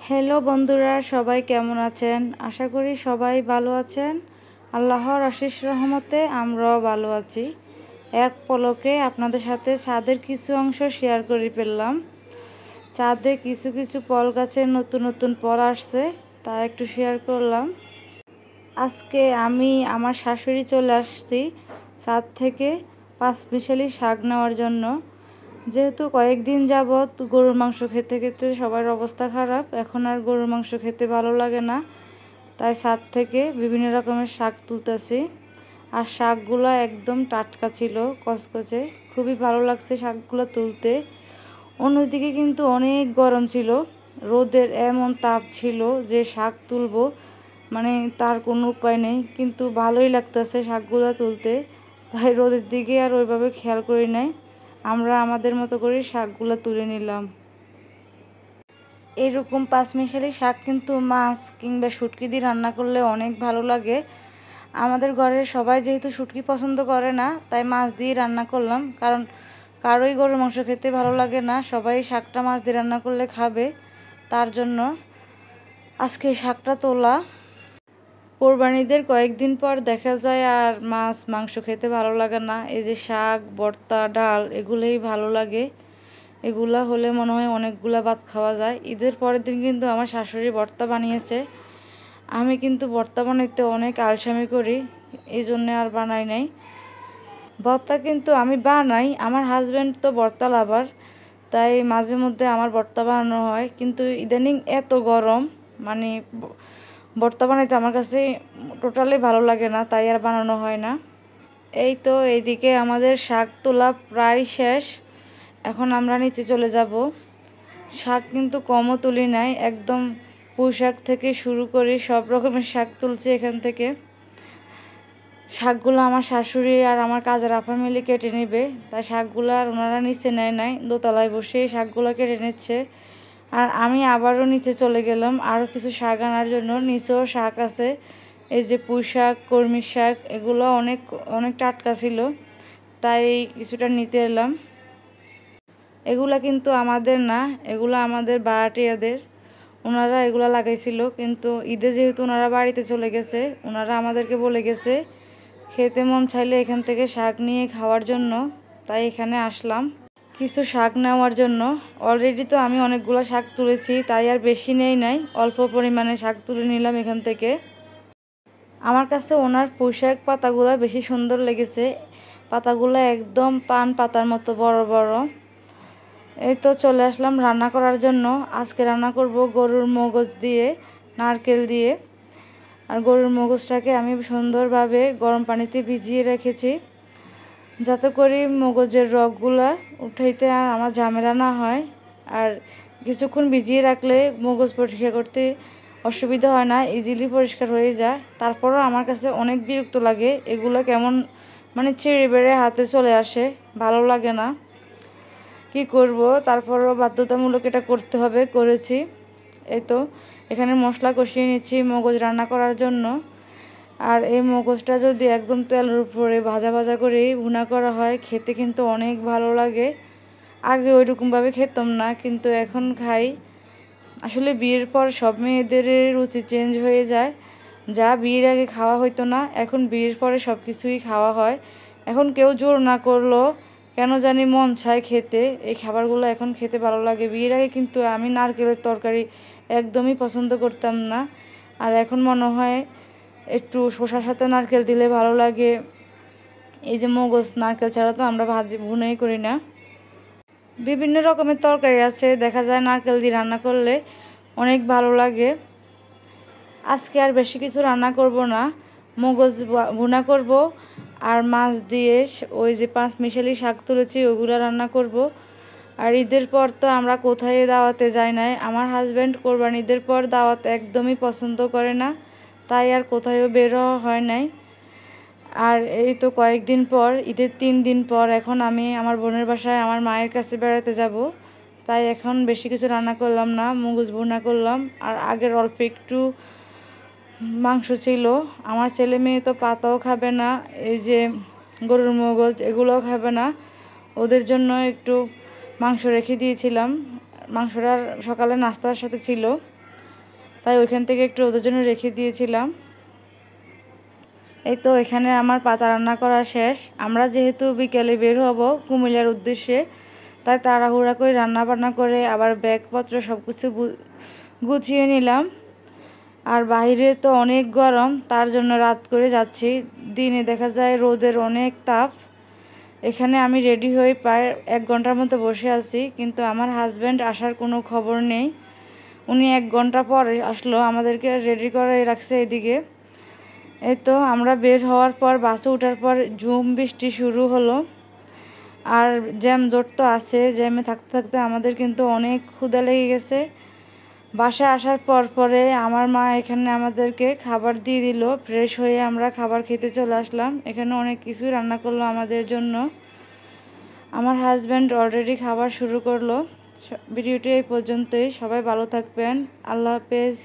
Hello বন্ধুরা, সবাই কেমন আছেন? আশা করি সবাই ভালো আছেন। আল্লাহর অশেষ রহমতে আমরাও ভালো আছি। এক পলকে আপনাদের সাথে ছাদের কিছু অংশ শেয়ার করে ফেললাম। ছাদে কিছু কিছু ফল গাছের নতুন নতুন ফল আসছে, তা একটু শেয়ার করলাম। আজকে আমি আমার শাশুড়ি চলে আসছি ছাদ থেকে পাঁচমিশালি শাক নেওয়ার জন্য। যেহেতু কয়েকদিন যাবৎ গরুর মাংস খেতে খেতে সবার অবস্থা খারাপ, এখন আর গরুর মাংস খেতে ভালো লাগে না, তাই ছাদ থেকে বিভিন্ন রকমের শাক তুলতেছি। আর শাকগুলো একদম টাটকা ছিল, কচকচে, খুবই ভালো লাগছে শাকগুলো তুলতে। অন্যদিকে কিন্তু অনেক গরম ছিল, রোদের এমন তাপ ছিল যে শাক তুলবো মানে তার কোনো উপায় নেই, কিন্তু ভালোই লাগতেছে শাকগুলো তুলতে, তাই রোদের দিকে আর ওইভাবে খেয়াল করি নাই। আমরা আমাদের মতো করে শাকগুলো তুলে নিলাম। এরকম পাঁচমিশালি শাক কিন্তু মাছ কিংবা শুটকি দিয়ে রান্না করলে অনেক ভালো লাগে। আমাদের ঘরের সবাই যেহেতু শুটকি পছন্দ করে না, তাই মাছ দিয়ে রান্না করলাম, কারণ কারোই গরুর মাংস খেতে ভালো লাগে না, সবাই শাকটা মাছ দিয়ে রান্না করলে খাবে, তার জন্য আজকে শাকটা তোলা। কোরবানিদের কয়েকদিন পর দেখা যায় আর মাছ মাংস খেতে ভালো লাগে না, এই যে শাক, ভর্তা, ডাল এগুলোই ভালো লাগে। এগুলা হলে মনে হয় অনেকগুলা ভাত খাওয়া যায়। ঈদের পরের দিন কিন্তু আমার শাশুড়ি ভর্তা বানিয়েছে। আমি কিন্তু ভর্তা বানাইতে অনেক আলসামি করি, এই জন্যে আর বানাই নাই। ভর্তা কিন্তু আমি বানাই, আমার হাজব্যান্ড তো ভর্তা লাভার, তাই মাঝে মধ্যে আমার ভর্তা বানানো হয়। কিন্তু ইদানিং এত গরম, মানে ভর্তা বানাইতে আমার কাছে টোটালি ভালো লাগে না, তাই আর বানানো হয় না। এই তো এইদিকে আমাদের শাক তোলা প্রায় শেষ, এখন আমরা নিচে চলে যাব। শাক কিন্তু কমও তুলি নাই, একদম পুঁই শাক থেকে শুরু করে সব রকমের শাক তুলছি এখান থেকে। শাকগুলো আমার শাশুড়ি আর আমার কাজের আপা মিলে কেটে নেবে, তাই শাকগুলো আর ওনারা নিচে নেয় নাই, দোতলায় বসে শাকগুলো কেটে নিচ্ছে। আর আমি আবারও নিচে চলে গেলাম আরও কিছু শাক আনার জন্য। নিচেও শাক আছে, এই যে পুঁই শাক, কলমির শাক, এগুলো অনেক অনেক টাটকা ছিল, তাই কিছুটা নিতে এলাম। এগুলা কিন্তু আমাদের না, এগুলো আমাদের ভাড়াটিয়াদের, ওনারা এগুলা লাগাইছিল, কিন্তু ঈদে যেহেতু ওনারা বাড়িতে চলে গেছে, ওনারা আমাদেরকে বলে গেছে খেতে মন চাইলে এখান থেকে শাক নিয়ে খাওয়ার জন্য, তাই এখানে আসলাম কিছু শাক নেওয়ার জন্য। অলরেডি তো আমি অনেকগুলো শাক তুলেছি, তাই আর বেশি নেই নাই, অল্প পরিমাণে শাক তুলে নিলাম এখান থেকে। আমার কাছে ওনার পুঁইশাক পাতাগুলো বেশি সুন্দর লেগেছে, পাতাগুলো একদম পান পাতার মতো বড় বড়। এই তো চলে আসলাম রান্না করার জন্য। আজকে রান্না করব গরুর মগজ দিয়ে, নারকেল দিয়ে। আর গরুর মগজটাকে আমি সুন্দরভাবে গরম পানিতে ভিজিয়ে রেখেছি, যাতে করে মগজের রগগুলা উঠাইতে আর আমার ঝামেলা না হয়। আর কিছুক্ষণ ভিজিয়ে রাখলে মগজ পরিষ্কার করতে অসুবিধা হয় না, ইজিলি পরিষ্কার হয়ে যায়। তারপরও আমার কাছে অনেক বিরক্ত লাগে, এগুলো কেমন মানে ছিঁড়ে বেড়ে হাতে চলে আসে, ভালো লাগে না। কি করব, তারপরও বাধ্যতামূলক এটা করতে হবে, করেছি। এই তো এখানে মশলা কষিয়ে নিচ্ছি মগজ রান্না করার জন্য। আর এই মগজটা যদি একদম তেলের উপরে ভাজা ভাজা করে ভুনা করা হয়, খেতে কিন্তু অনেক ভালো লাগে। আগে ওইরকমভাবে খেতাম না, কিন্তু এখন খাই। আসলে বিয়ের পর সব মেয়েদের রুচি চেঞ্জ হয়ে যায়, যা বিয়ের আগে খাওয়া হইতো না, এখন বিয়ের পরে সব কিছুই খাওয়া হয়। এখন কেউ জোর না করলেও কেন জানি মন চায় খেতে, এই খাবারগুলো এখন খেতে ভালো লাগে। বিয়ের আগে কিন্তু আমি নারকেলের তরকারি একদমই পছন্দ করতাম না, আর এখন মনে হয় একটু শসার সাথে নারকেল দিলে ভালো লাগে। এই যে মগজ, নারকেল ছাড়া তো আমরা ভুনাই করি না। বিভিন্ন রকমের তরকারি আছে, দেখা যায় নারকেল দিয়ে রান্না করলে অনেক ভালো লাগে। আজকে আর বেশি কিছু রান্না করব না, মগজ ভুনা করব আর মাছ দিয়ে ওই যে পাঁচমিশালি শাক তুলেছি ওগুলো রান্না করব। আর ঈদের পর তো আমরা কোথায় দাওয়াতে যাই নাই, আমার হাজব্যান্ড কোরবানি ঈদের পর দাওয়াত একদমই পছন্দ করে না, তাই আর কোথায়ও বের হওয়া হয় নাই। আর এই তো কয়েকদিন পর, ঈদের 3 দিন পর এখন আমি আমার বোনের বাসায় আমার মায়ের কাছে বেড়াতে যাব, তাই এখন বেশি কিছু রান্না করলাম না, মগজ ভুনা করলাম। আর আগের অল্প একটু মাংস ছিল, আমার ছেলে মেয়ে তো পাতাও খাবে না, এই যে গরুর মগজ এগুলোও খাবে না, ওদের জন্য একটু মাংস রেখে দিয়েছিলাম। মাংসটা সকালে নাস্তার সাথে ছিল, তাই ওইখান থেকে একটু ওদের জন্য রেখে দিয়েছিলাম। এই তো এখানে আমার পাতা রান্না করা শেষ। আমরা যেহেতু বিকেলে বের হব কুমিল্লার উদ্দেশ্যে, তাই তাড়াহুড়া করে রান্না বান্না করে আবার ব্যাগপত্র সব কিছু গুছিয়ে নিলাম। আর বাইরে তো অনেক গরম, তার জন্য রাত করে যাচ্ছি। দিনে দেখা যায় রোদের অনেক তাপ। এখানে আমি রেডি হয়ে প্রায় 1 ঘন্টার মতো বসে আছি, কিন্তু আমার হাজব্যান্ড আসার কোনো খবর নেই। উনি 1 ঘন্টা পরে আসলো, আমাদেরকে রেডি করে রাখছে এদিকে। এই তো আমরা বের হওয়ার পর বাসে ওঠার পর ঝুম বৃষ্টি শুরু হলো। আর জ্যাম জট তো আছে, জ্যামে থাকতে থাকতে আমাদের কিন্তু অনেক ক্ষুধা লেগে গেছে। বাসায় আসার পরে আমার মা এখানে আমাদেরকে খাবার দিয়ে দিল। ফ্রেশ হয়ে আমরা খাবার খেতে চলে আসলাম। এখানে অনেক কিছুই রান্না করলো আমাদের জন্য। আমার হাজব্যান্ড অলরেডি খাবার শুরু করলো। ভিডিওটি এই পর্যন্তই। সবাই ভালো থাকবেন। আল্লাহ হাফেজ।